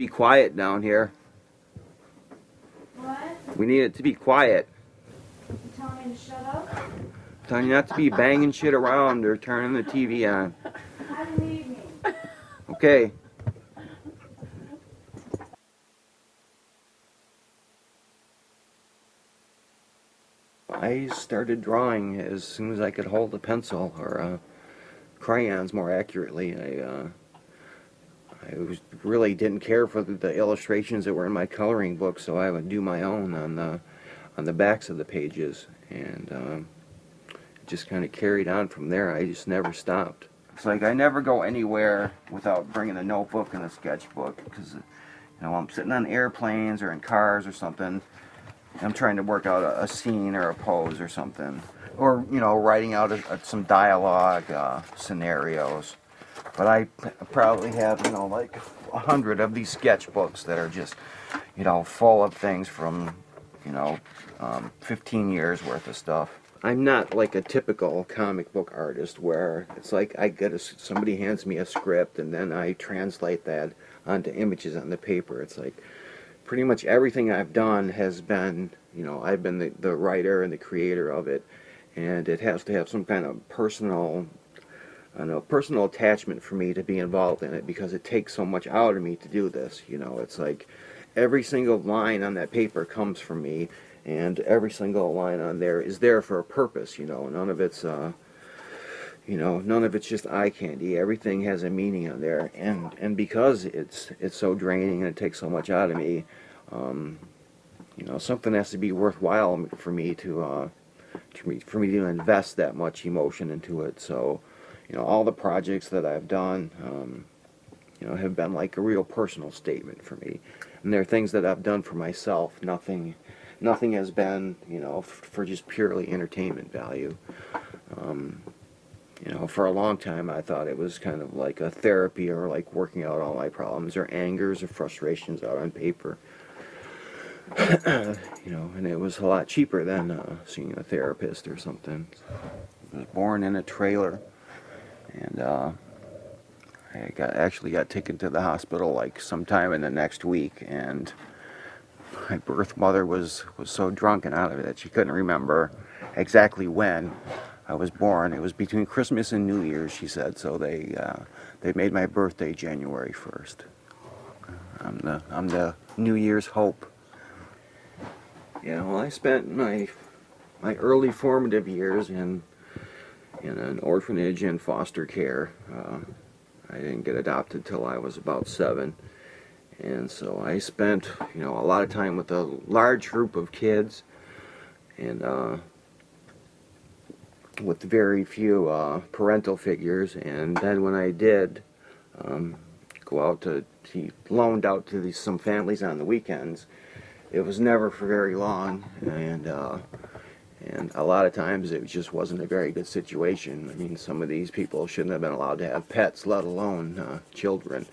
Be quiet down here. What? We need it to be quiet. You telling me to shut up? I'm telling you not to be banging shit around or turning the TV on. How do you need me? Okay. I started drawing as soon as I could hold a pencil, or crayons more accurately. Really didn't care for the illustrations that were in my coloring book, so I would do my own on the backs of the pages, and it just kind of carried on from there. I just never stopped. It's like I never go anywhere without bringing a notebook and a sketchbook, because I'm sitting on airplanes or in cars or something. I'm trying to work out a scene or a pose or something, or writing out some dialogue scenarios. But I probably have like 100 of these sketchbooks that are just full of things from 15 years worth of stuff. I'm not like a typical comic book artist where it's like somebody hands me a script and then I translate that onto images on the paper. It's like pretty much everything I've done has been, I've been the writer and the creator of it, and it has to have some kind of personal attachment for me to be involved in it, because it takes so much out of me to do this. It's like every single line on that paper comes from me, and every single line on there is there for a purpose. None of it's just eye candy. Everything has a meaning on there, and because it's so draining and it takes so much out of me, something has to be worthwhile for me to invest that much emotion into it. So, all the projects that I've done, have been like a real personal statement for me, and they're things that I've done for myself. Nothing has been, for just purely entertainment value. For a long time I thought it was kind of like a therapy, or like working out all my problems or angers or frustrations out on paper. And it was a lot cheaper than seeing a therapist or something. I was born in a trailer, and I actually got taken to the hospital like sometime in the next week, and my birth mother was so drunk and out of it that she couldn't remember exactly when I was born. It was between Christmas and New Year's, she said. So they made my birthday January 1st. I'm the New Year's hope. I spent my early formative years in an orphanage and foster care. I didn't get adopted till I was about 7. And so I spent, a lot of time with a large group of kids, and with very few parental figures. And then when I did go out to loaned out to some families on the weekends, it was never for very long, and a lot of times it just wasn't a very good situation. I mean, some of these people shouldn't have been allowed to have pets, let alone children.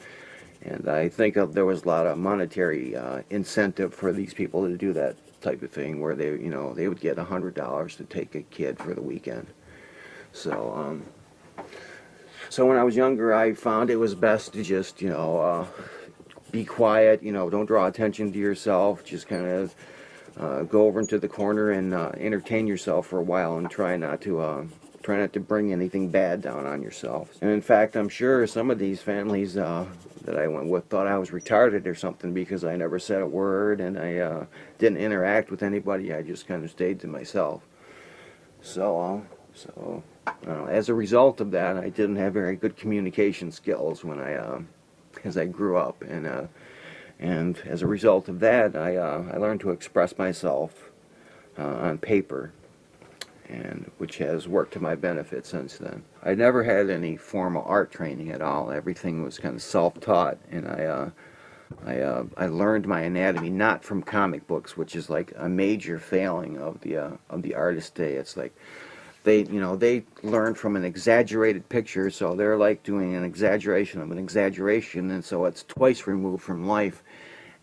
And I think there was a lot of monetary incentive for these people to do that type of thing, where they would get $100 to take a kid for the weekend. So when I was younger, I found it was best to just be quiet. Don't draw attention to yourself. Just kind of go over into the corner and entertain yourself for a while, and try not to bring anything bad down on yourself. And in fact, I'm sure some of these families that I went with thought I was retarded or something, because I never said a word, and I didn't interact with anybody. I just kind of stayed to myself. So as a result of that, I didn't have very good communication skills as I grew up, and as a result of that, I learned to express myself on paper, and which has worked to my benefit since then. I never had any formal art training at all. Everything was kind of self-taught, and I learned my anatomy not from comic books, which is like a major failing of the artist day. It's like they learn from an exaggerated picture, so they're like doing an exaggeration of an exaggeration, and so it's twice removed from life.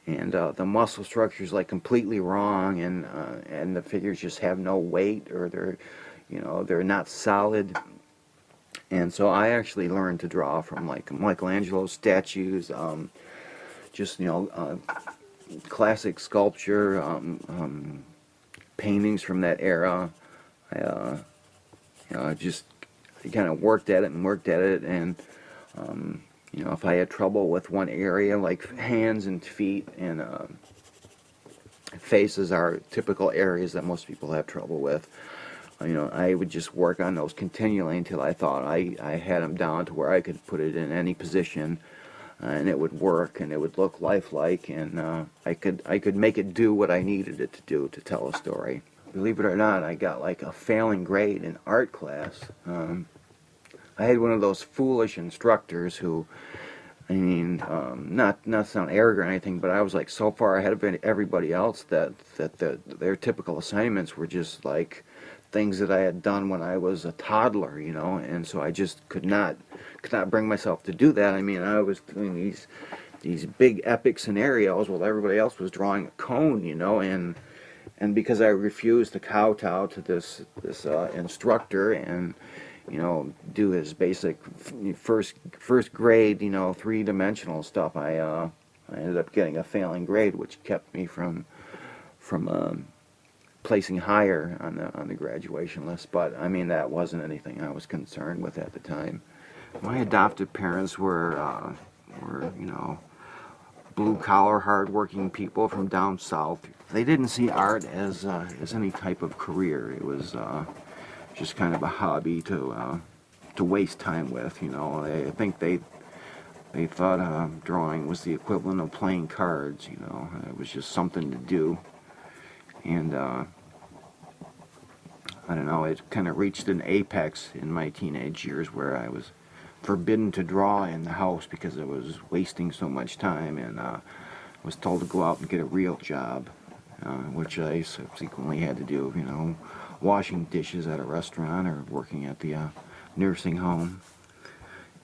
And the muscle structure is like completely wrong, and the figures just have no weight, or they're not solid. And so I actually learned to draw from like Michelangelo's statues, just classic sculpture, paintings from that era. I just kind of worked at it and worked at it, and if I had trouble with one area, like hands and feet and faces are typical areas that most people have trouble with. I would just work on those continually until I thought I had them down to where I could put it in any position, and it would work, and it would look lifelike, and I could make it do what I needed it to do to tell a story. Believe it or not, I got like a failing grade in art class. I had one of those foolish instructors who, not sound arrogant or anything, but I was like so far ahead of everybody else that their typical assignments were just like things that I had done when I was a toddler, and so I just could not bring myself to do that. I was doing these big epic scenarios while everybody else was drawing a cone, and because I refused to kowtow to this instructor and do his basic first grade, three-dimensional stuff, I ended up getting a failing grade, which kept me from placing higher on the graduation list. But that wasn't anything I was concerned with at the time. My adoptive parents were blue-collar, hard-working people from down south. They didn't see art as any type of career. It was just kind of a hobby to waste time with. I think they thought drawing was the equivalent of playing cards. It was just something to do, and I don't know. It kind of reached an apex in my teenage years where I was forbidden to draw in the house because I was wasting so much time, and was told to go out and get a real job, which I subsequently had to do. Washing dishes at a restaurant or working at the nursing home.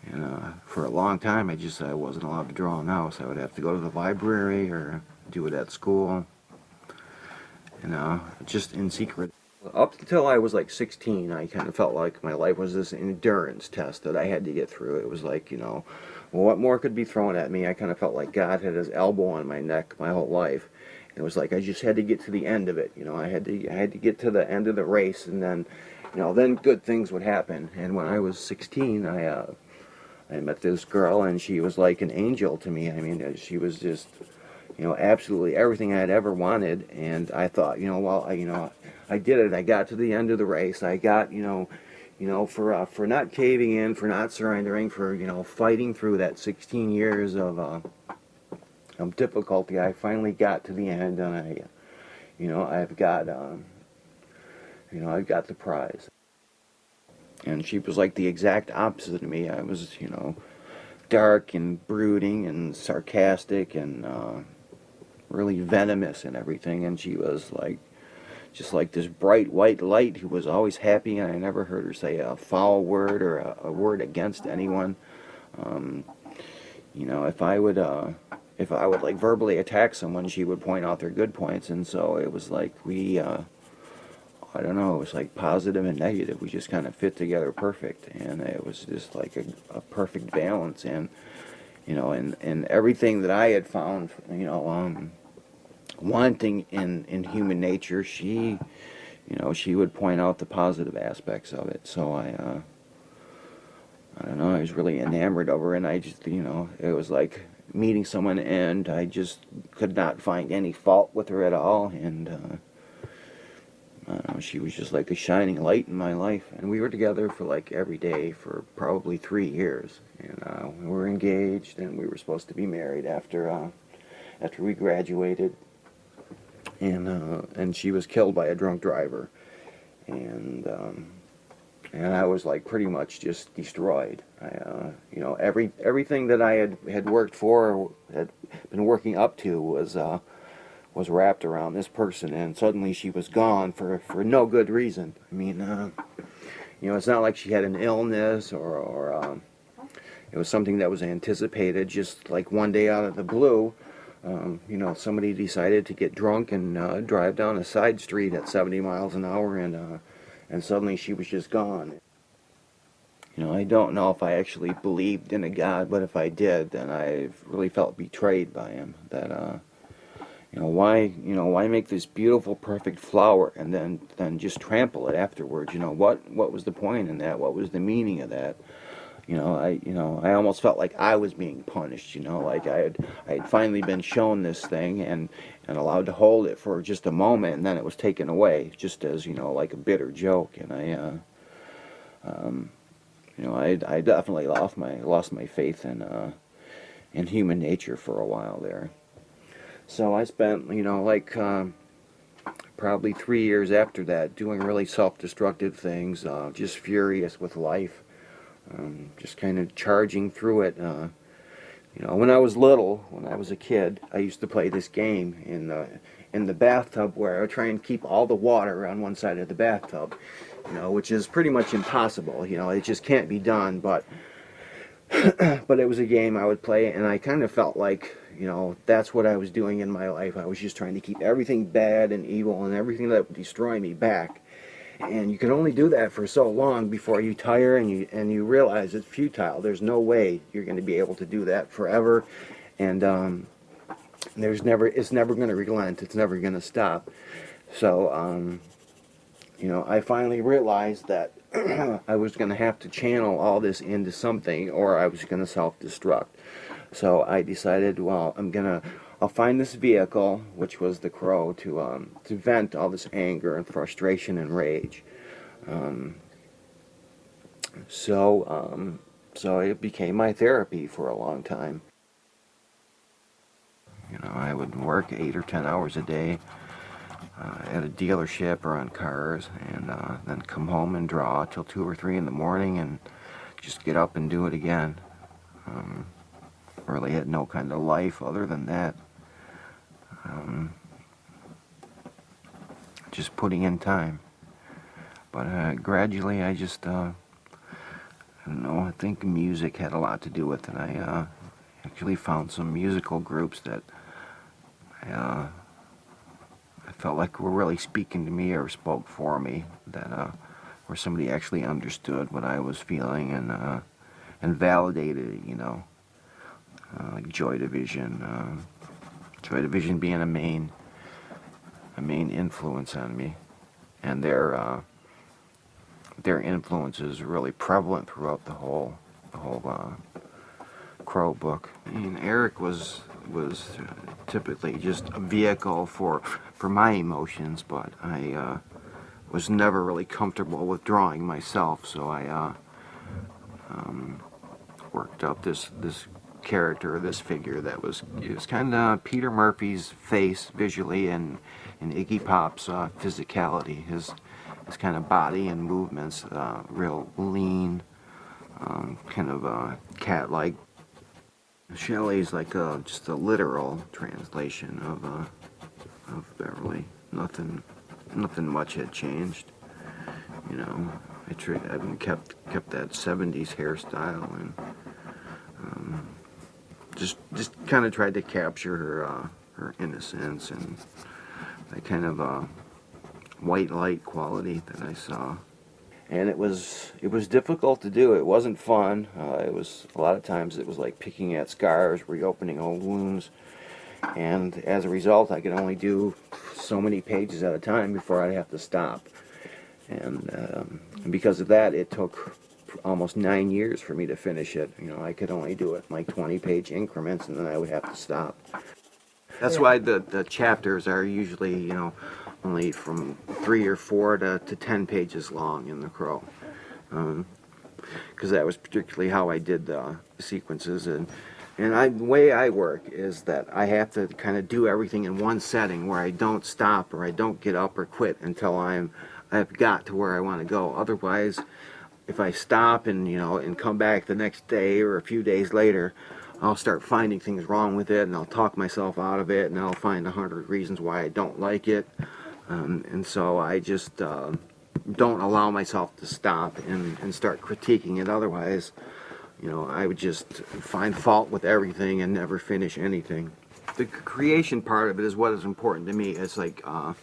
And for a long time, I wasn't allowed to draw in the house. I would have to go to the library or do it at school, and just in secret. Up until I was like 16, I kind of felt like my life was this endurance test that I had to get through. It was like, well, what more could be thrown at me? I kind of felt like God had his elbow on my neck my whole life. It was like I just had to get to the end of it. I had to get to the end of the race, and then, then good things would happen. And when I was 16, I met this girl, and she was like an angel to me. She was just, absolutely everything I'd ever wanted. And I thought, well, I did it. I got to the end of the race. I got, for not caving in, for not surrendering, for fighting through that 16 years of difficulty. I finally got to the end, and I've got the prize. And she was like the exact opposite of me. I was, dark and brooding and sarcastic and really venomous and everything. And she was like, just like this bright white light who was always happy, and I never heard her say a foul word or a word against anyone. If I would like verbally attack someone, she would point out their good points, and so it was like I don't know, it was like positive and negative. We just kind of fit together perfect, and it was just like a perfect balance. And and everything that I had found, wanting in human nature, she would point out the positive aspects of it. So I don't know, I was really enamored of her, and I just, it was like meeting someone, and I just could not find any fault with her at all, and I don't know, she was just like a shining light in my life. And we were together for like every day for probably 3 years, and we were engaged, and we were supposed to be married after we graduated, and she was killed by a drunk driver, and I was like pretty much just destroyed. Everything that I had worked for, had been working up to, was wrapped around this person, and suddenly she was gone for no good reason. It's not like she had an illness or it was something that was anticipated. Just like one day out of the blue, somebody decided to get drunk and drive down a side street at 70 miles an hour, and suddenly she was just gone. I don't know if I actually believed in a God, but if I did, then I really felt betrayed by him. That why make this beautiful, perfect flower and then just trample it afterwards? What was the point in that? What was the meaning of that? I almost felt like I was being punished. Like I had finally been shown this thing and allowed to hold it for just a moment, and then it was taken away, just as like a bitter joke. And I definitely lost my faith in human nature for a while there. So I spent probably 3 years after that doing really self-destructive things, just furious with life, just kind of charging through it. When I was little, when I was a kid, I used to play this game in the bathtub where I would try and keep all the water on one side of the bathtub, which is pretty much impossible. It just can't be done. But but it was a game I would play, and I kind of felt like that's what I was doing in my life. I was just trying to keep everything bad and evil and everything that would destroy me back. And you can only do that for so long before you tire and you realize it's futile. There's no way you're going to be able to do that forever, and it's never going to relent. It's never going to stop. So I finally realized that I was going to have to channel all this into something, or I was going to self-destruct. So I decided, well, I'll find this vehicle, which was the crow, to vent all this anger and frustration and rage. So it became my therapy for a long time. I would work 8 or 10 hours a day at a dealership or on cars, and then come home and draw till 2 or 3 in the morning, and just get up and do it again. Really had no kind of life other than that. Just putting in time. But gradually I just, I don't know, I think music had a lot to do with it. I actually found some musical groups that I felt like were really speaking to me or spoke for me, that where somebody actually understood what I was feeling and validated it, like Joy Division. Joy Division being a main influence on me, and their influence is really prevalent throughout the whole Crow book. Eric was typically just a vehicle for my emotions, but I was never really comfortable with drawing myself, so I worked up this character, this figure that was kind of Peter Murphy's face visually, and Iggy Pop's physicality, his kind of body and movements, real lean, kind of cat-like. Shelly's like just a literal translation of Beverly. Nothing much had changed. I kept that '70s hairstyle, and just kind of tried to capture her innocence and that kind of white light quality that I saw. And it was difficult to do. It wasn't fun. It was a lot of times it was like picking at scars, reopening old wounds, and as a result, I could only do so many pages at a time before I'd have to stop. And because of that, it took almost 9 years for me to finish it. I could only do it in like 20-page increments, and then I would have to stop. That's why the chapters are usually, only from 3 or 4 to 10 pages long in The Crow. Because that was particularly how I did the sequences. And the way I work is that I have to kind of do everything in one setting where I don't stop or I don't get up or quit until I've got to where I want to go. Otherwise, if I stop and come back the next day or a few days later, I'll start finding things wrong with it, and I'll talk myself out of it, and I'll find 100 reasons why I don't like it. And so I just don't allow myself to stop and start critiquing it. Otherwise, I would just find fault with everything and never finish anything. The creation part of it is what is important to me. It's like I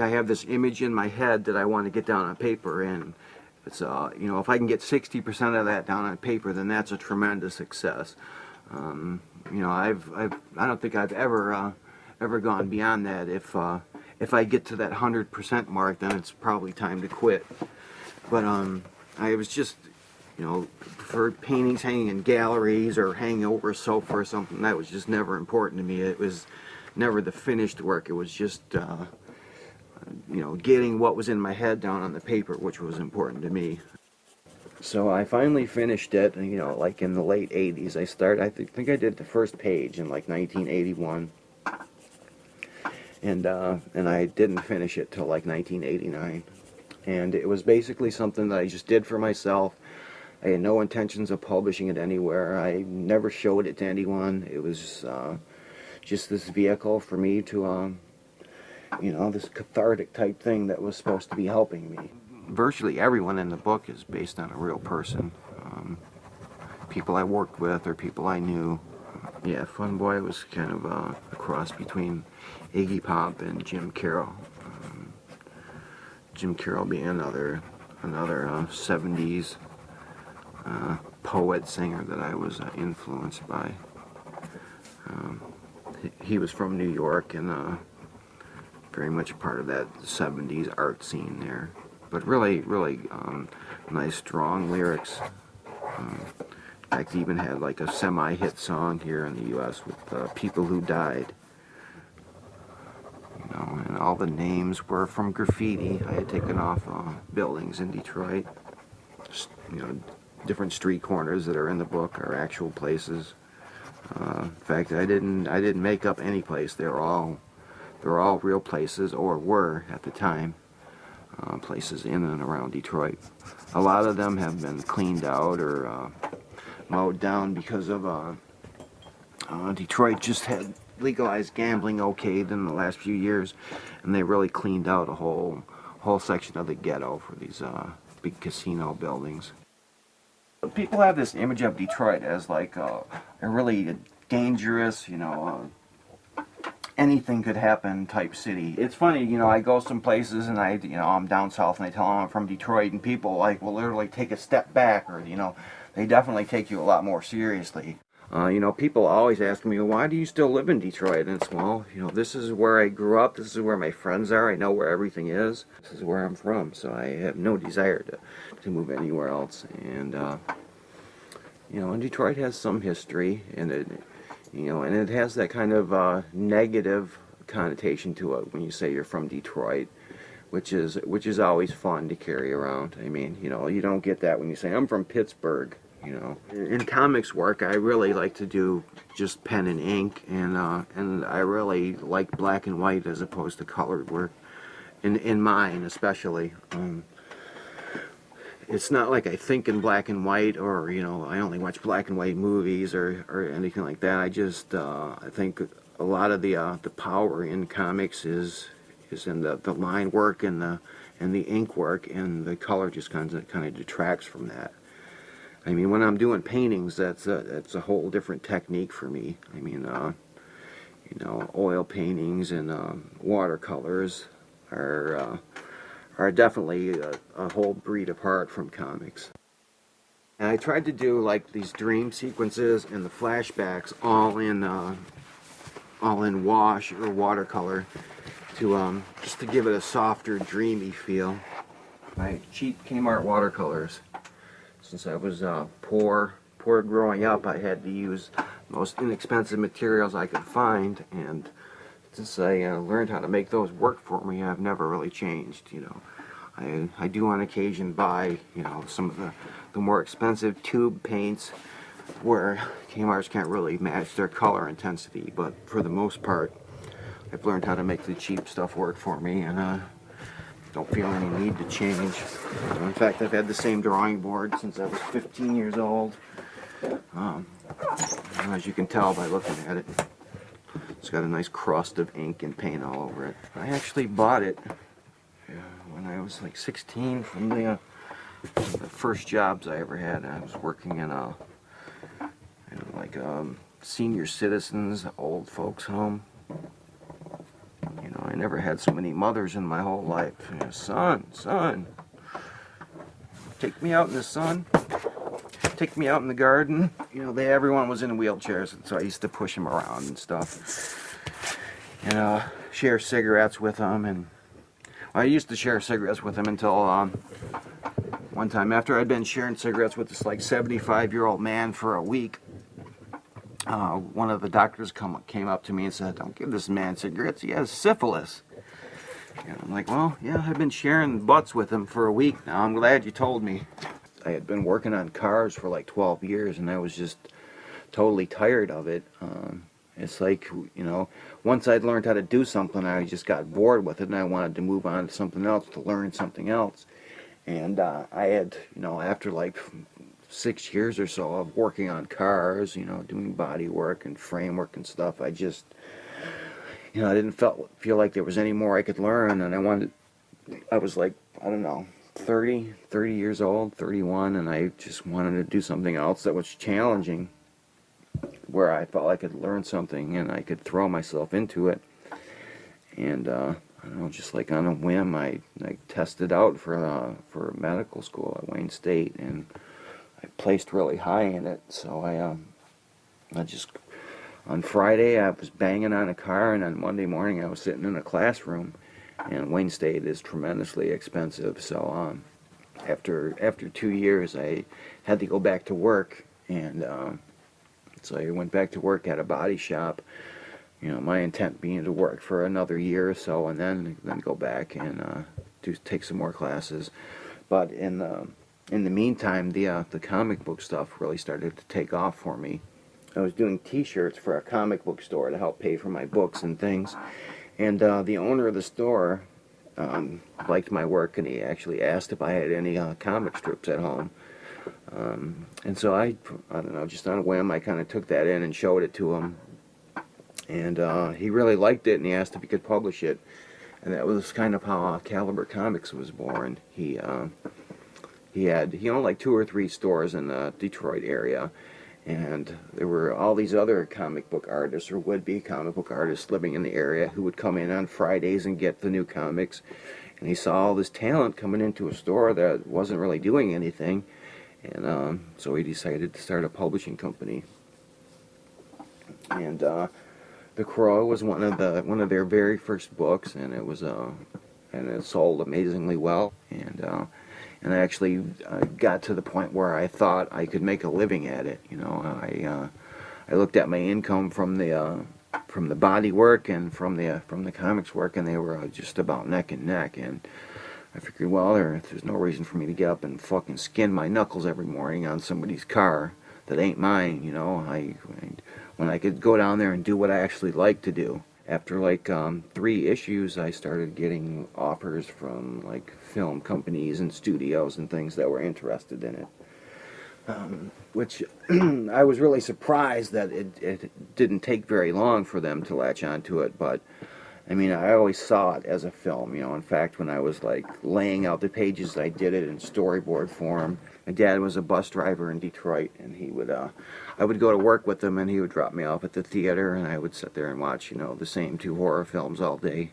have this image in my head that I want to get down on paper, and It's you know, if I can get 60% of that down on paper, then that's a tremendous success. You know, I don't think I've ever gone beyond that. If I get to that 100% mark, then it's probably time to quit. But I was just, you know, for paintings hanging in galleries or hanging over a sofa or something, that was just never important to me. It was never the finished work. It was just, you know, getting what was in my head down on the paper, which was important to me. So I finally finished it, you know, like in the late 80s. I think I did the first page in like 1981. And I didn't finish it till like 1989. And it was basically something that I just did for myself. I had no intentions of publishing it anywhere. I never showed it to anyone. It was just this vehicle for me to, you know, this cathartic type thing that was supposed to be helping me. Virtually everyone in the book is based on a real person. People I worked with or people I knew. Yeah, Fun Boy was kind of a cross between Iggy Pop and Jim Carroll. Jim Carroll being another 70s poet singer that I was influenced by. He was from New York and very much part of that 70s art scene there. But really nice, strong lyrics. In fact, he even had like a semi-hit song here in the U.S. with People Who Died. You know, and all the names were from graffiti I had taken off buildings in Detroit. Just, you know, different street corners that are in the book are actual places. In fact, I didn't make up any place. They're all real places, or were at the time. Places in and around Detroit. A lot of them have been cleaned out or mowed down because of Detroit just had legalized gambling okayed in the last few years, and they really cleaned out a whole section of the ghetto for these big casino buildings. People have this image of Detroit as like a really dangerous, you know, anything could happen type city. It's funny, you know, I go some places and I'm down south and I tell them I'm from Detroit, and people like will literally take a step back, or, you know, they definitely take you a lot more seriously. You know, people always ask me, why do you still live in Detroit? And it's, well, you know, this is where I grew up, this is where my friends are, I know where everything is, this is where I'm from, so I have no desire to move anywhere else. And, you know, and Detroit has some history, and it has that kind of negative connotation to it when you say you're from Detroit, which is always fun to carry around. I mean, you know, you don't get that when you say I'm from Pittsburgh. You know, in comics work, I really like to do just pen and ink, and I really like black and white as opposed to colored work. In mine, especially. It's not like I think in black and white, or, you know, I only watch black and white movies or anything like that. I just I think a lot of the power in comics is in the line work and the ink work, and the color just kind of detracts from that. I mean, when I'm doing paintings, that's a whole different technique for me. I mean, you know, oil paintings and watercolors are definitely a whole breed apart from comics. And I tried to do like these dream sequences and the flashbacks all in wash or watercolor to just to give it a softer, dreamy feel. My cheap Kmart watercolors. Since I was poor growing up, I had to use the most inexpensive materials I could find, and since I learned how to make those work for me, I've never really changed. You know, I do on occasion buy, you know, some of the more expensive tube paints where Kmart's can't really match their color intensity, but for the most part, I've learned how to make the cheap stuff work for me, and don't feel any need to change. In fact, I've had the same drawing board since I was 15 years old. As you can tell by looking at it, it's got a nice crust of ink and paint all over it. I actually bought it when I was like 16 from the first jobs I ever had. I was working in a senior citizens old folks home. You know, I never had so many mothers in my whole life. You know, son. take me out in the sun, take me out in the garden. You know, everyone was in wheelchairs, and so I used to push them around and stuff. And share cigarettes with them. And I used to share cigarettes with them until one time after I'd been sharing cigarettes with this like 75-year-old man for a week. One of the doctors came up to me and said, "Don't give this man cigarettes. He has syphilis." And I'm like, "Well, yeah, I've been sharing butts with him for a week now. I'm glad you told me." I had been working on cars for like 12 years, and I was just totally tired of it. It's like, you know, once I'd learned how to do something, I just got bored with it, and I wanted to move on to something else, to learn something else. And I had, you know, after like 6 years or so of working on cars, you know, doing body work and framework and stuff, I just, you know, I didn't feel like there was any more I could learn. And I was like, I don't know, 30 years old, 31, and I just wanted to do something else that was challenging, where I felt I could learn something and I could throw myself into it. And I don't know, just like on a whim, I tested out for medical school at Wayne State, and I placed really high in it. So I just, on Friday I was banging on a car, and on Monday morning I was sitting in a classroom. And Wayne State is tremendously expensive, so after 2 years I had to go back to work, and so I went back to work at a body shop. You know, my intent being to work for another year or so, and then go back and take some more classes. But in the meantime, the comic book stuff really started to take off for me. I was doing T-shirts for a comic book store to help pay for my books and things. And the owner of the store liked my work, and he actually asked if I had any comic strips at home. And so I don't know, just on a whim, I kind of took that in and showed it to him. And he really liked it, and he asked if he could publish it. And that was kind of how Caliber Comics was born. He owned like 2 or 3 stores in the Detroit area. And there were all these other comic book artists, or would-be comic book artists, living in the area who would come in on Fridays and get the new comics. And he saw all this talent coming into a store that wasn't really doing anything. And so he decided to start a publishing company. And The Crow was one of their very first books, and it sold amazingly well. And I actually got to the point where I thought I could make a living at it. You know, I looked at my income from the body work and from the comics work, and they were just about neck and neck. And I figured, well, there's no reason for me to get up and fucking skin my knuckles every morning on somebody's car that ain't mine. You know, when I could go down there and do what I actually like to do. After like 3 issues, I started getting offers from like film companies and studios and things that were interested in it, which I was really surprised that it didn't take very long for them to latch onto it. But I mean, I always saw it as a film, you know. In fact, when I was like laying out the pages, I did it in storyboard form. My dad was a bus driver in Detroit, and I would go to work with him, and he would drop me off at the theater, and I would sit there and watch, you know, the same 2 horror films all day.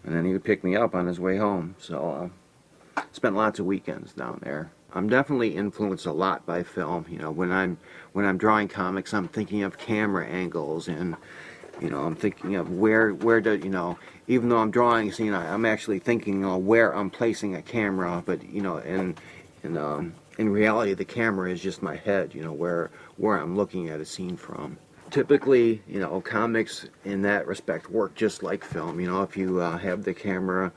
And then he would pick me up on his way home. So spent lots of weekends down there. I'm definitely influenced a lot by film. You know, when I'm drawing comics, I'm thinking of camera angles, and you know, I'm thinking of where do, you know, even though I'm drawing a scene, I'm actually thinking where I'm placing a camera. But you know, in reality, the camera is just my head. You know, where I'm looking at a scene from. Typically, you know, comics in that respect work just like film. You know, if you have the camera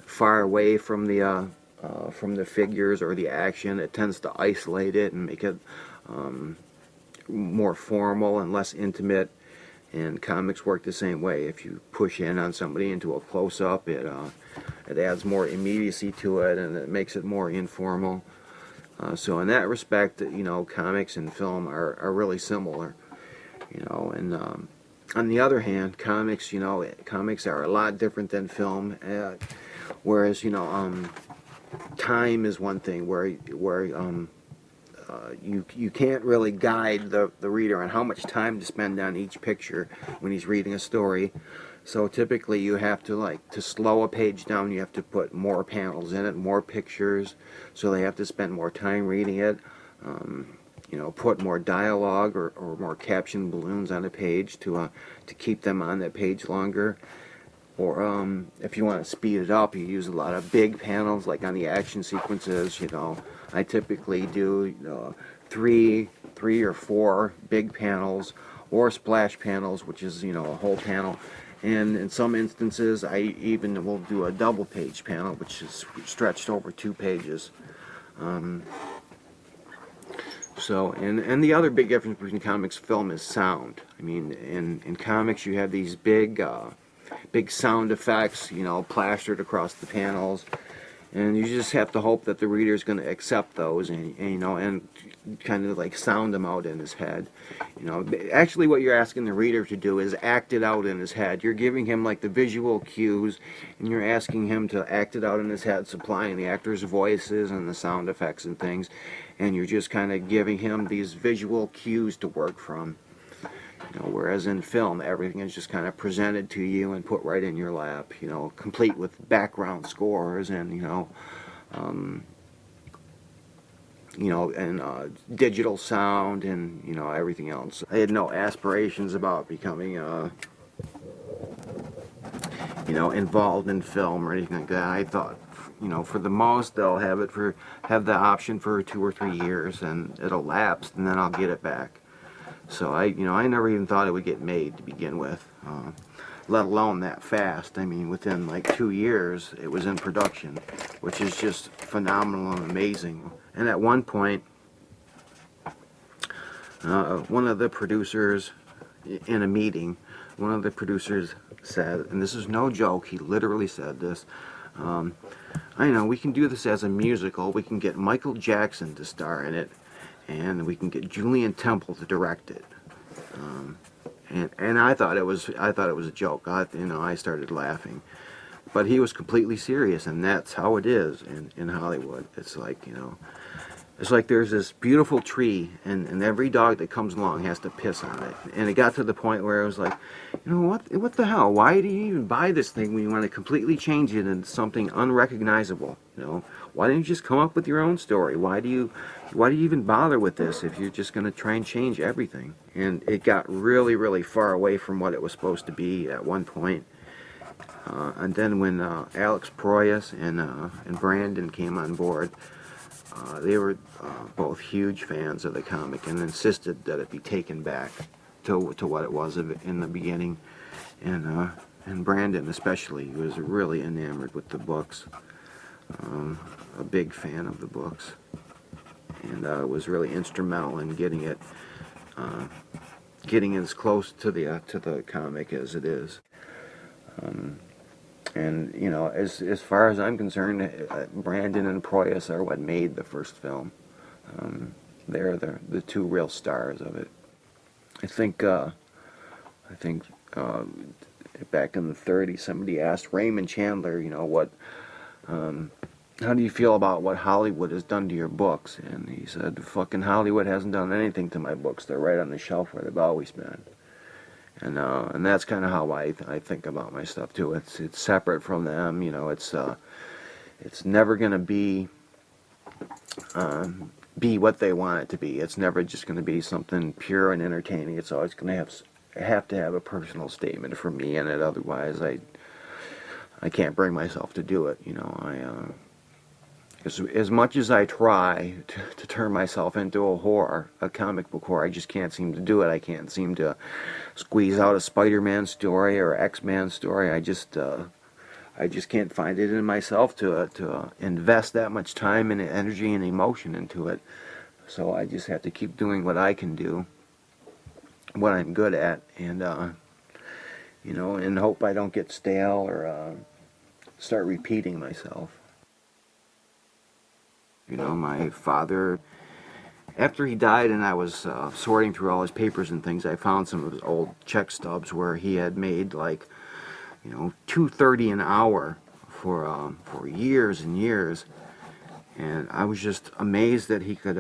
far away from the figures or the action, it tends to isolate it and make it more formal and less intimate. And comics work the same way. If you push in on somebody into a close-up, it adds more immediacy to it, and it makes it more informal. So in that respect, you know, comics and film are really similar. You know, and on the other hand, comics are a lot different than film. Whereas, you know, time is one thing where you can't really guide the reader on how much time to spend on each picture when he's reading a story. So typically you have to, like, to slow a page down, you have to put more panels in it, more pictures, so they have to spend more time reading it. Put more dialogue or more caption balloons on a page to keep them on that page longer. Or if you want to speed it up, you use a lot of big panels, like on the action sequences. I typically do three or four big panels, or splash panels, which is a whole panel. And in some instances, I even will do a double page panel, which is stretched over 2 pages. And the other big difference between comics and film is sound. I mean, in comics you have these big sound effects, plastered across the panels, and you just have to hope that the reader is going to accept those and kind of like sound them out in his head. Actually what you're asking the reader to do is act it out in his head. You're giving him like the visual cues, and you're asking him to act it out in his head, supplying the actors' voices and the sound effects and things, and you're just kind of giving him these visual cues to work from. Whereas in film, everything is just kind of presented to you and put right in your lap, complete with background scores and, digital sound and, everything else. I had no aspirations about becoming, involved in film or anything like that. I thought, for the most, they'll have the option for 2 or 3 years, and it'll lapse, and then I'll get it back. So I never even thought it would get made to begin with, let alone that fast. I mean, within like 2 years, it was in production, which is just phenomenal and amazing. And at one point, one of the producers, in a meeting, one of the producers said, and this is no joke, he literally said this, I know, we can do this as a musical, we can get Michael Jackson to star in it, and we can get Julian Temple to direct it. And I thought it was a joke. I started laughing, but he was completely serious, and that's how it is in Hollywood. It's like there's this beautiful tree, and every dog that comes along has to piss on it. And it got to the point where it was like, what the hell? Why do you even buy this thing when you want to completely change it into something unrecognizable? Why didn't you just come up with your own story? Why do you even bother with this if you're just going to try and change everything? And it got really, really far away from what it was supposed to be at one point. And then when Alex Proyas and Brandon came on board, they were both huge fans of the comic and insisted that it be taken back to what it was in the beginning. And Brandon especially was really enamored with the books. A big fan of the books, and was really instrumental in getting it as close to the comic as it is. And as far as I'm concerned, Brandon and Proyas are what made the first film. They're the 2 real stars of it. I think back in the 30s, somebody asked Raymond Chandler, how do you feel about what Hollywood has done to your books? And he said, fucking Hollywood hasn't done anything to my books. They're right on the shelf where they've always been. And that's kind of how I think about my stuff too. It's separate from them. It's never going to be what they want it to be. It's never just going to be something pure and entertaining. It's always going to have to have a personal statement for me in it. Otherwise, I can't bring myself to do it. As much as I try to turn myself into a comic book whore, I just can't seem to do it. I can't seem to squeeze out a Spider-Man story or X-Man story. I just can't find it in myself to invest that much time and energy and emotion into it. So I just have to keep doing what I can do, what I'm good at, and and hope I don't get stale or start repeating myself. My father, after he died and I was sorting through all his papers and things, I found some of his old check stubs where he had made like, $2.30 an hour for years and years. And I was just amazed that he could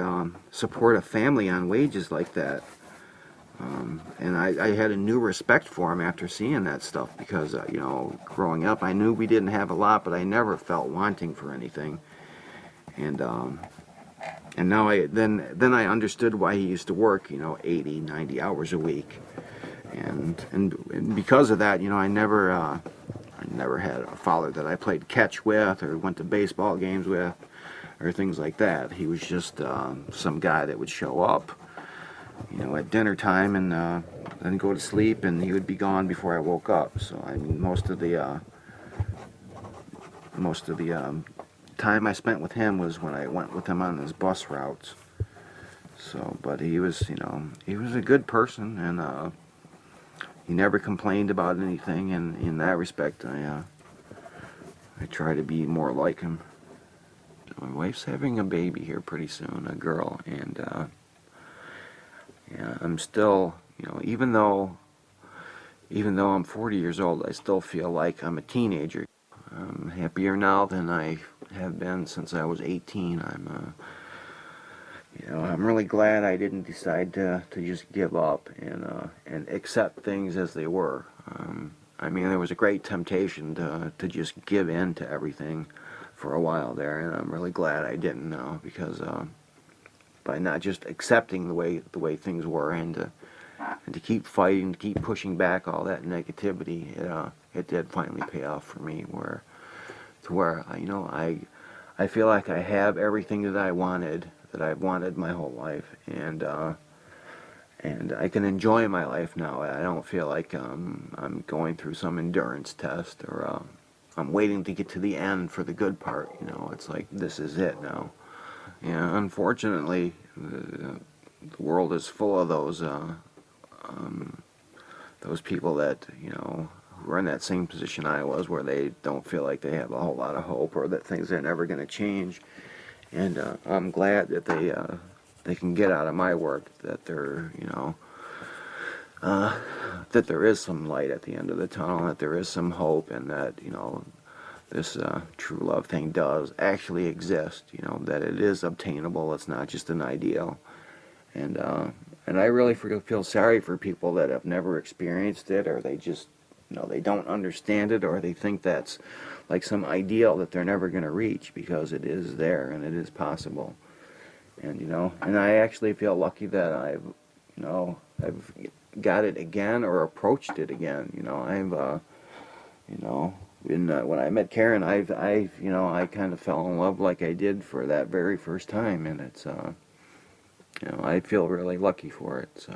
support a family on wages like that. And I had a new respect for him after seeing that stuff because, you know, growing up, I knew we didn't have a lot, but I never felt wanting for anything. And now then I understood why he used to work, you know, 80, 90 hours a week. And because of that, you know, I never had a father that I played catch with or went to baseball games with or things like that. He was just some guy that would show up, you know, at dinner time and then go to sleep, and he would be gone before I woke up. So I mean, most of the time I spent with him was when I went with him on his bus routes. So, but he was, you know, he was a good person, and he never complained about anything. And in that respect, I try to be more like him. My wife's having a baby here pretty soon, a girl, and yeah, I'm still, you know, even though I'm 40 years old, I still feel like I'm a teenager. I'm happier now than I have been since I was 18. You know, I'm really glad I didn't decide to just give up and accept things as they were. I mean, there was a great temptation to just give in to everything for a while there, and I'm really glad I didn't now, because by not just accepting the way things were, and to keep fighting, to keep pushing back all that negativity, it did finally pay off for me, where you know, I feel like I have everything that I've wanted my whole life, and I can enjoy my life now. I don't feel like I'm going through some endurance test, or I'm waiting to get to the end for the good part. You know, it's like, this is it now. Yeah, unfortunately, the world is full of those people that, you know, who are in that same position I was, where they don't feel like they have a whole lot of hope, or that things are never going to change. And I'm glad that they can get out of my work that they're, you know, that there is some light at the end of the tunnel, that there is some hope, and that, you know, this true love thing does actually exist. You know, that it is obtainable. It's not just an ideal. And I really feel sorry for people that have never experienced it, or they just, you know, they don't understand it, or they think that's like some ideal that they're never going to reach, because it is there and it is possible. And, you know, and I actually feel lucky that I've got it again, or approached it again. You know, you know, when I met Karen, you know, I kind of fell in love like I did for that very first time, and it's, you know, I feel really lucky for it. So.